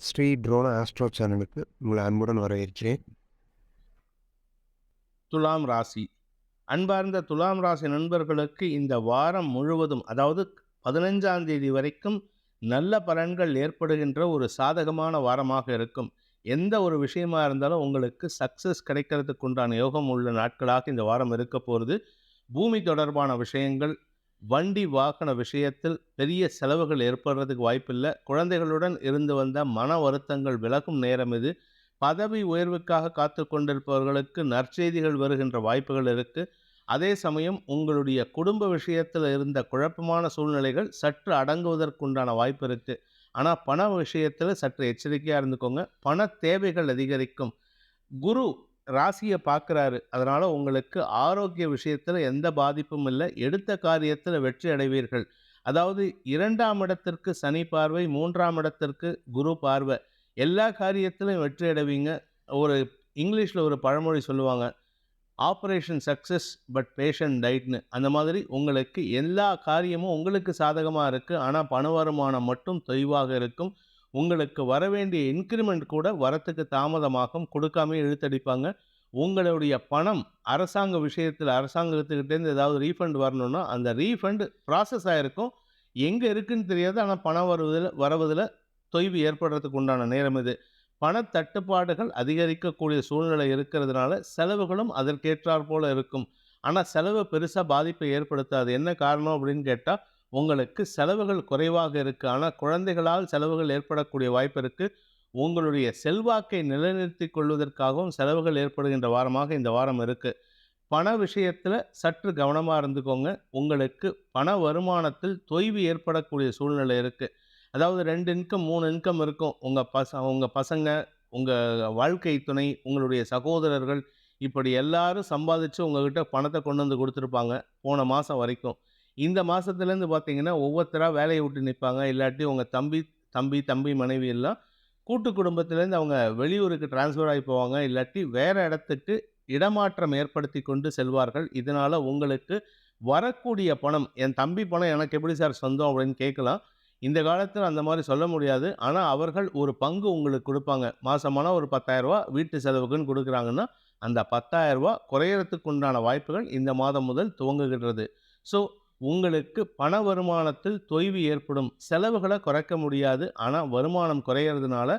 Sri ட்ரோன astro சேனலுக்கு உங்களை அன்புடன் வரவேற்கிறேன். துலாம் ராசி. அன்பார்ந்த துலாம் ராசி நண்பர்களுக்கு இந்த வாரம் முழுவதும், அதாவது 15ஆம் தேதி வரைக்கும் நல்ல பலன்கள் ஏற்படுகின்ற ஒரு சாதகமான வாரமாக இருக்கும். எந்த ஒரு விஷயமா இருந்தாலும் உங்களுக்கு சக்சஸ் கிடைக்கிறதுக்கு உண்டான யோகம் உள்ள நாட்களாக இந்த வாரம் இருக்க போகுது. பூமி தொடர்பான விஷயங்கள், வண்டி வாகன விஷயத்தில் பெரிய செலவுகள் ஏற்படுறதுக்கு வாய்ப்பில்லை. குழந்தைகளுடன் இருந்து வந்த மன வருத்தங்கள் விலகும் நேரம் இது. பதவி உயர்வுக்காக காத்து கொண்டிருப்பவர்களுக்கு நற்செய்திகள் வருகின்ற வாய்ப்புகள் இருக்கு. அதே சமயம் உங்களுடைய குடும்ப விஷயத்தில் இருந்த குழப்பமான சூழ்நிலைகள் சற்று அடங்குவதற்குண்டான வாய்ப்பு இருக்கு. ஆனால் பண விஷயத்தில் சற்று எச்சரிக்கையாக இருந்துக்கோங்க. பண தேவைகள் அதிகரிக்கும். குரு ராசியை பார்க்குறாரு, அதனால உங்களுக்கு ஆரோக்கிய விஷயத்தில் எந்த பாதிப்பும் இல்லை. எடுத்த காரியத்தில் வெற்றி அடைவீர்கள். அதாவது 2ஆம் இடத்திற்கு சனி பார்வை, 3ஆம் இடத்திற்கு குரு பார்வை, எல்லா காரியத்திலும் வெற்றி அடைவீங்க. ஒரு இங்கிலீஷில் ஒரு பழமொழி சொல்லுவாங்க, ஆப்ரேஷன் சக்ஸஸ் பட் பேஷண்ட் டைட்னு. அந்த மாதிரி உங்களுக்கு எல்லா காரியமும் உங்களுக்கு சாதகமாக இருக்குது. ஆனால் பண வருமானம் மட்டும் தொய்வாக இருக்கும். உங்களுக்கு வரவேண்டிய இன்க்ரிமெண்ட் கூட வரத்துக்கு தாமதமாகும், கொடுக்காமே இழுத்தடிப்பாங்க. உங்களுடைய பணம் அரசாங்க விஷயத்தில் அரசாங்கத்துக்கிட்டேருந்து ஏதாவது ரீஃபண்ட் வரணும்னா அந்த ரீஃபண்ட் ப்ராசஸ் ஆகிருக்கும், எங்கே இருக்குன்னு தெரியாது. ஆனால் பணம் வரவதில் தொய்வு ஏற்படுறதுக்கு உண்டான நேரம் இது. பணத்தட்டுப்பாடுகள் அதிகரிக்கக்கூடிய சூழ்நிலை இருக்கிறதுனால செலவுகளும் அதற்கேற்றாற் போல இருக்கும். ஆனால் செலவு பெருசாக பாதிப்பை ஏற்படுத்தாது. என்ன காரணம் அப்படின்னு கேட்டால், உங்களுக்கு செலவுகள் குறைவாக இருக்குது. ஆனால் குழந்தைகளால் செலவுகள் ஏற்படக்கூடிய வாய்ப்பு இருக்குது. உங்களுடைய செல்வாக்கை நிலைநிறுத்திக் கொள்வதற்காகவும் செலவுகள் ஏற்படுகின்ற வாரமாக இந்த வாரம் இருக்குது. பண விஷயத்தில் சற்று கவனமாக இருந்துக்கோங்க. உங்களுக்கு பண வருமானத்தில் தொய்வு ஏற்படக்கூடிய சூழ்நிலை இருக்குது. அதாவது 2 இன்கம் 3 இன்கம் இருக்கும். உங்கள் பசங்க, உங்கள் வாழ்க்கை துணை, உங்களுடைய சகோதரர்கள், இப்படி எல்லாரும் சம்பாதிச்சு உங்ககிட்ட பணத்தை கொண்டு வந்து கொடுத்துருப்பாங்க போன மாதம் வரைக்கும். இந்த மாதத்துலேருந்து பார்த்தீங்கன்னா ஒவ்வொருத்தராக வேலையை விட்டு நிற்பாங்க. இல்லாட்டி உங்கள் தம்பி மனைவி எல்லாம் கூட்டு குடும்பத்திலேருந்து அவங்க வெளியூருக்கு டிரான்ஸ்ஃபர் ஆகி போவாங்க. இல்லாட்டி வேறு இடத்துக்கு இடமாற்றம் ஏற்படுத்தி கொண்டு செல்வார்கள். இதனால் உங்களுக்கு வரக்கூடிய பணம், என் தம்பி பணம் எனக்கு எப்படி சார் சொந்தம் அப்படின்னு கேட்கலாம். இந்த காலத்தில் அந்த மாதிரி சொல்ல முடியாது. ஆனால் அவர்கள் ஒரு பங்கு உங்களுக்கு கொடுப்பாங்க. மாதமானா ஒரு 10,000 வீட்டு செலவுக்குன்னு கொடுக்குறாங்கன்னா, அந்த 10,000 குறையறதுக்கு உண்டான வாய்ப்புகள் இந்த மாதம் முதல் துவங்குகின்றது. ஸோ உங்களுக்கு பண வருமானத்தில் தொய்வு ஏற்படும். செலவுகளை குறைக்க முடியாது. ஆனால் வருமானம் குறையிறதுனால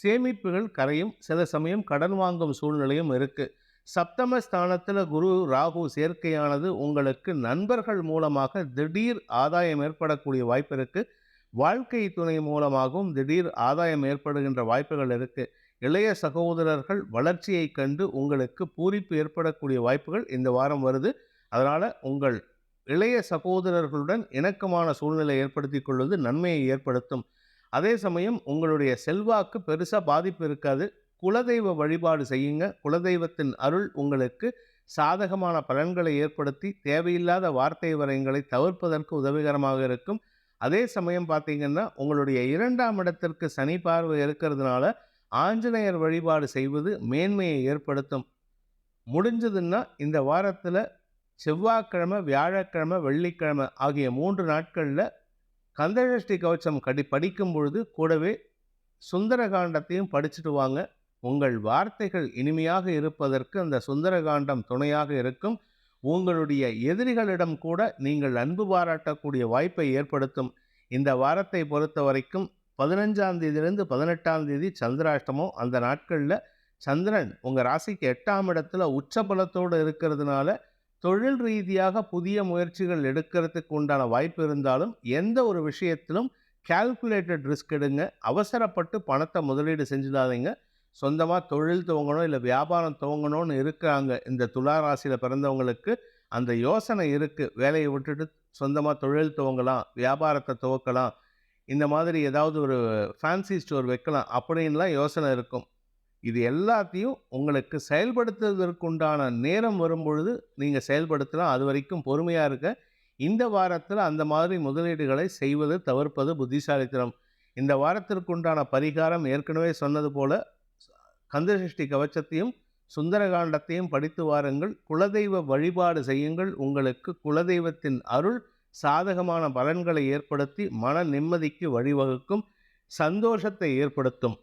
சேமிப்புகள் கரையும். சில சமயம் கடன் வாங்கும் சூழ்நிலையும் இருக்குது. சப்தம ஸ்தானத்தில் குரு ராகு சேர்க்கையானது உங்களுக்கு நண்பர்கள் மூலமாக திடீர் ஆதாயம் ஏற்படக்கூடிய வாய்ப்பு இருக்குது. வாழ்க்கை துணை மூலமாகவும் திடீர் ஆதாயம் ஏற்படுகின்ற வாய்ப்புகள் இருக்குது. இளைய சகோதரர்கள் வளர்ச்சியை கண்டு உங்களுக்கு பூரிப்பு ஏற்படக்கூடிய வாய்ப்புகள் இந்த வாரம் வருது. அதனால் உங்கள் இளைய சகோதரர்களுடன் இணக்கமான சூழ்நிலை ஏற்படுத்தி கொள்வது நன்மையை ஏற்படுத்தும். அதே சமயம் உங்களுடைய செல்வாக்கு பெருசாக பாதிப்பு இருக்காது. குலதெய்வ வழிபாடு செய்யுங்க. குலதெய்வத்தின் அருள் உங்களுக்கு சாதகமான பலன்களை ஏற்படுத்தி தேவையில்லாத வார்த்தை வரைங்களை தவிர்ப்பதற்கு உதவிகரமாக இருக்கும். அதே சமயம் பார்த்தீங்கன்னா, உங்களுடைய 2ஆம் இடத்திற்கு சனி பார்வை இருக்கிறதுனால ஆஞ்சநேயர் வழிபாடு செய்வது மேன்மையை ஏற்படுத்தும். முடிஞ்சதுன்னா இந்த வாரத்தில் செவ்வாய்க்கிழமை, வியாழக்கிழமை, வெள்ளிக்கிழமை ஆகிய 3 நாட்களில் கந்தசஷ்டி கவச்சம் படிக்கும் பொழுது கூடவே சுந்தரகாண்டத்தையும் படிச்சுட்டு வாங்க. உங்கள் வார்த்தைகள் இனிமையாக இருப்பதற்கு அந்த சுந்தரகாண்டம் துணையாக இருக்கும். உங்களுடைய எதிரிகளிடம் கூட நீங்கள் அன்பு பாராட்டக்கூடிய வாய்ப்பை ஏற்படுத்தும். இந்த வாரத்தை பொறுத்த வரைக்கும் 15ஆம் தேதியிலிருந்து 18ஆம் தேதி சந்திராஷ்டமம். அந்த நாட்களில் சந்திரன் உங்கள் ராசிக்கு 8ஆம் இடத்துல உச்ச பலத்தோடு இருக்கிறதுனால தொழில் ரீதியாக புதிய முயற்சிகள் எடுக்கிறதுக்கு உண்டான வாய்ப்பு இருந்தாலும் எந்த ஒரு விஷயத்திலும் கால்குலேட்டட் ரிஸ்க் எடுங்க. அவசரப்பட்டு பணத்தை முதலீடு செஞ்சிடாதீங்க. சொந்தமாக தொழில் துவங்கணும், இல்லை வியாபாரம் துவங்கணும்னு இருக்கிறாங்க இந்த துலா ராசியில் பிறந்தவங்களுக்கு, அந்த யோசனை இருக்குது. வேலையை விட்டுட்டு சொந்தமாக தொழில் துவங்கலாம், வியாபாரத்தை துவக்கலாம், இந்த மாதிரி ஏதாவது ஒரு ஃபேன்சி ஸ்டோர் வைக்கலாம் அப்படின்லாம் யோசனை இருக்கும். இது எல்லாத்தையும் உங்களுக்கு செயல்படுத்துவதற்குண்டான நேரம் வரும்பொழுது நீங்கள் செயல்படுத்தலாம். அது வரைக்கும் பொறுமையாக இருக்க. இந்த வாரத்தில் அந்த மாதிரி முதலீடுகளை செய்வது தவிர்ப்பது புத்திசாலித்தனம். இந்த வாரத்திற்குண்டான பரிகாரம் ஏற்கனவே சொன்னது போல கந்தசஷ்டி கவச்சத்தையும் சுந்தரகாண்டத்தையும் படித்து வாருங்கள். குலதெய்வ வழிபாடு செய்யுங்கள். உங்களுக்கு குலதெய்வத்தின் அருள் சாதகமான பலன்களை ஏற்படுத்தி மன நிம்மதிக்கு வழிவகுக்கும். சந்தோஷத்தை ஏற்படுத்தும்.